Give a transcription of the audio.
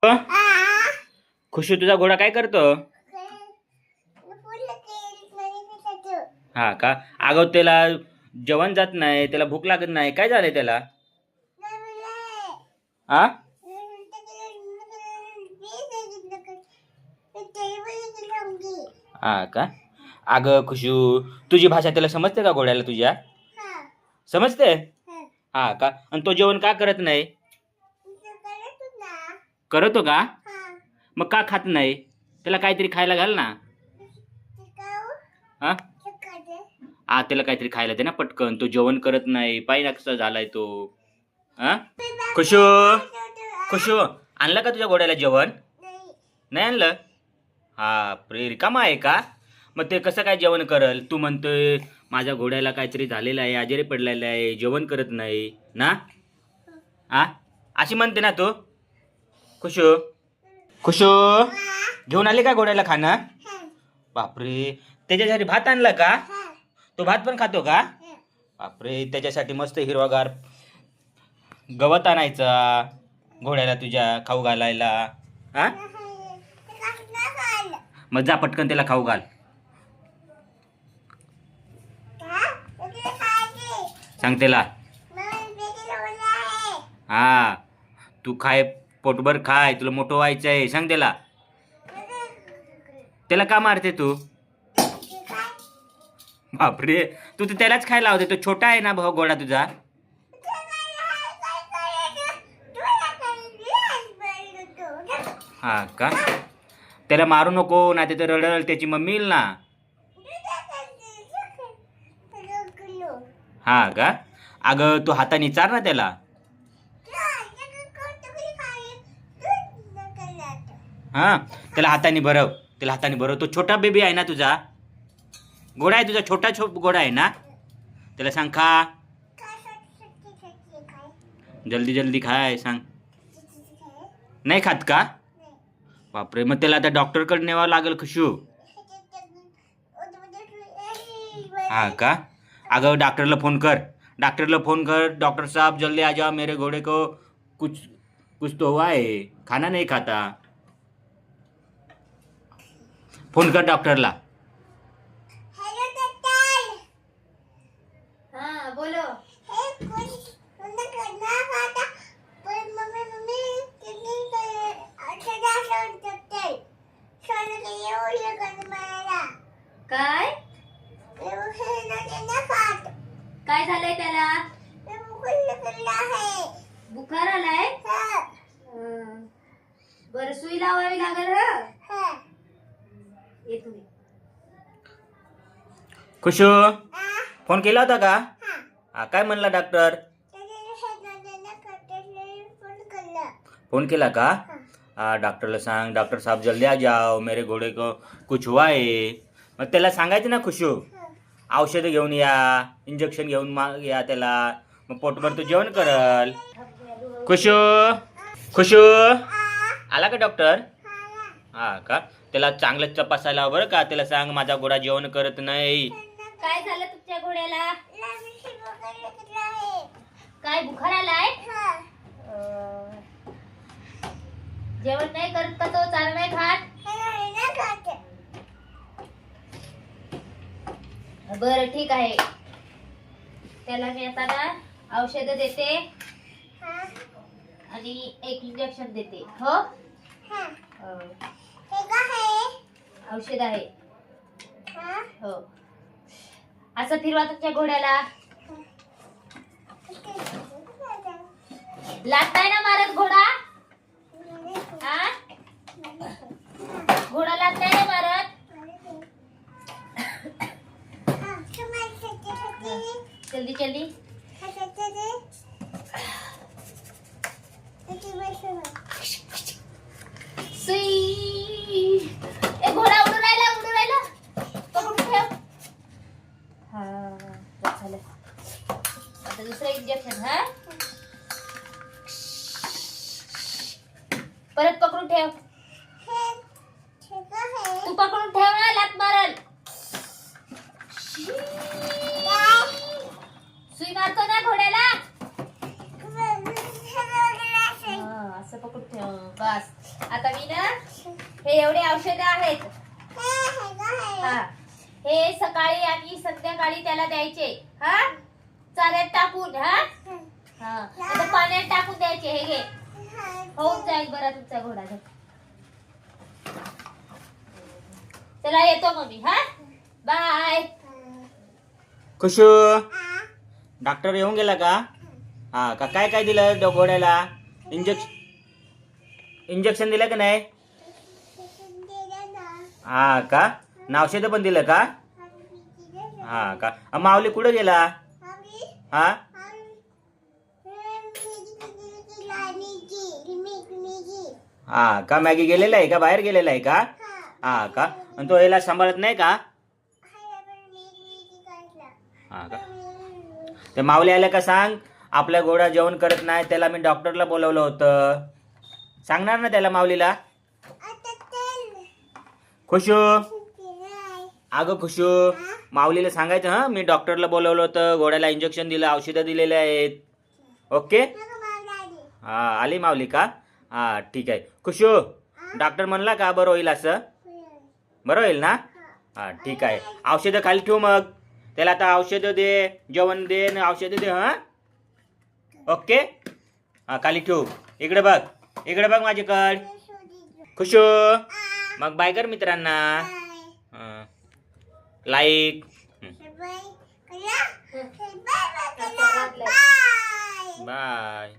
खुशू तुझा घोडा काय करतो? हा का? अगं त्याला जेवण जात नाही, त्याला भूक लागत नाही, काय झालंय त्याला? हा हा का? अगं खुशू, तुझी भाषा त्याला समजते का? घोड्याला तुझ्या समजते? हा का? आणि तो जेवण का करत नाही? करतो का? मग का खात नाही? त्याला काहीतरी खायला घाल ना. हा त्याला काहीतरी खायला दे ना पटकन. तो जेवण करत नाही, पाय ना कसा झालाय तो. हा खुशू, खुशू आणलं का तुझ्या घोड्याला जेवण? नाही आणलं? हा रिकामा आहे का? मग ते कसं काय जेवण करल? तू म्हणतोय माझ्या घोड्याला काहीतरी झालेलं आहे, आजारी पडलेला आहे, जेवण करत नाही ना. हा अशी म्हणते ना तू. खुशू, खुशू घेऊन आले का घोड्याला खाणं? बापरे, त्याच्यासाठी भात आणला का? तो भात पण खातो का? बापरे, त्याच्यासाठी मस्त हिरवागार गवत आणायचा घोड्याला तुझ्या खाऊ घालायला. हा मग जा पटकन त्याला खाऊ घाल. सांग त्याला. हा तू खाय, पोटभर खाय, तुला मोठं व्हायचं आहे. सांग त्याला. त्याला का मारते तू? बापरे, तू तर त्यालाच खायला लावते. तो छोटा आहे ना भाऊ घोडा तुझा. हा का? त्याला मारू नको, नाही तर रडल, त्याची मम्मी येईल ना. हा का? अगं तू हाताने चार ना त्याला. हा त्याला हाताने भरव, त्याला हाताने भरव. तो छोटा बेबी आहे ना तुझा, घोडा आहे तुझा, छोटा घोडा आहे ना. त्याला सांग खा, जल्दी जल्दी खाय. सांग. नाही खात का? बापरे, मग त्याला आता डॉक्टरकडे न्यावं लागेल खुशू. हा का? अगं डॉक्टरला फोन कर, डॉक्टरला फोन कर. डॉक्टर साहब जल्दी आ जाओ, मेरे घोड़े को कुछ कुछ तो हुआ है, खाना नहीं खाता. फोन कर डॉक्टरला. हाँ बोलो. काय काय झालंय त्याला? बुखार आलाय? बरं सुई लावावी लागेल. ये तुम्ही. खुशू फोन केला होता का? हा काय म्हणला डॉक्टर? फोन केला का? हाँ डॉक्टरला सांग, डॉक्टर साहब जल्दी आ जाओ, मेरे घोड़े को कुछ हुआ है. मग त्याला सांगायचं ना खुशू, औषधं घेऊन या, इंजेक्शन घेऊन या त्याला. मग पोटभर तो जेवण करल. खुशू, खुशू आला का डॉक्टर? हा का? त्याला चांगलं तपासायला बरं का. त्याला सांग माझा घोडा जेवण करत नाही. काय झालं तुमच्या घोड्याला? काय बुखार आलाय? जेवण नाही करत का तो? चारा नाही खात? बरं ठीक आहे, त्याला मी आता ना औषध देते आणि एक इंजेक्शन देते. हो औषध आहे. हो असं फिरवा तुमच्या घोड्याला. लाथ नाही ना मारत घोडा? हा घोडा लाथ नाही ना मारत? जल्दी जल्दी. सुई. ए घोडा उडून राहिला, उडून राहिला. पकडून ठेव. हा झालं. आता दुसरं इंजेक्शन. हा परत पकडून ठेव. तू पकडून ठेव ना, लात मारल. सुई मारतो ना घोड्याला. असं पकडून ठेव. बस आता मी ना हे एवढे औषधं आहेत. हा हे सकाळी आणि संध्याकाळी त्याला द्यायचे. हा चाऱ्यात टाकून. हा हा आता पाण्यात टाकून द्यायचे. हे घे होऊन जाईल बरा तुमचा घोडा. चला येतो मग मी. हा बाय. खुशू डॉक्टर येऊन गेला का? हा का काय काय दिलं घोड्याला? इंजेक्शन दिलं का नाही? हा का औषधं पण दिलं का? हा का माऊली कुठं गेला? हा हा का मॅगी गेलेला आहे का? बाहेर गेलेला आहे का? हा का आणि तो याला सांभाळत नाही का? हा का ते माऊली आल्या का सांग. आपल्या घोडा जेवण करत नाही, त्याला मी डॉक्टरला बोलवलं होतं. सांगणार ना त्याला माऊलीला? खुशू अगं खुशू माऊलीला सांगायचं हा मी डॉक्टरला बोलवलं होतं, घोड्याला इंजेक्शन दिलं, औषधं दिलेले आहेत. ओके हा आली माऊली का? हा ठीक आहे. खुशू डॉक्टर म्हणला का बरं होईल असं? बरं होईल ना? हा ठीक आहे. औषधं खाली ठेवू मग. त्याला आता औषधं दे, जेवण दे, औषधं दे. हा ओके हा खाली ठेवू. इकडे बघ, इकडे बघ माझ्याकडे. खुशू मग बाय कर मित्रांना. Like bye.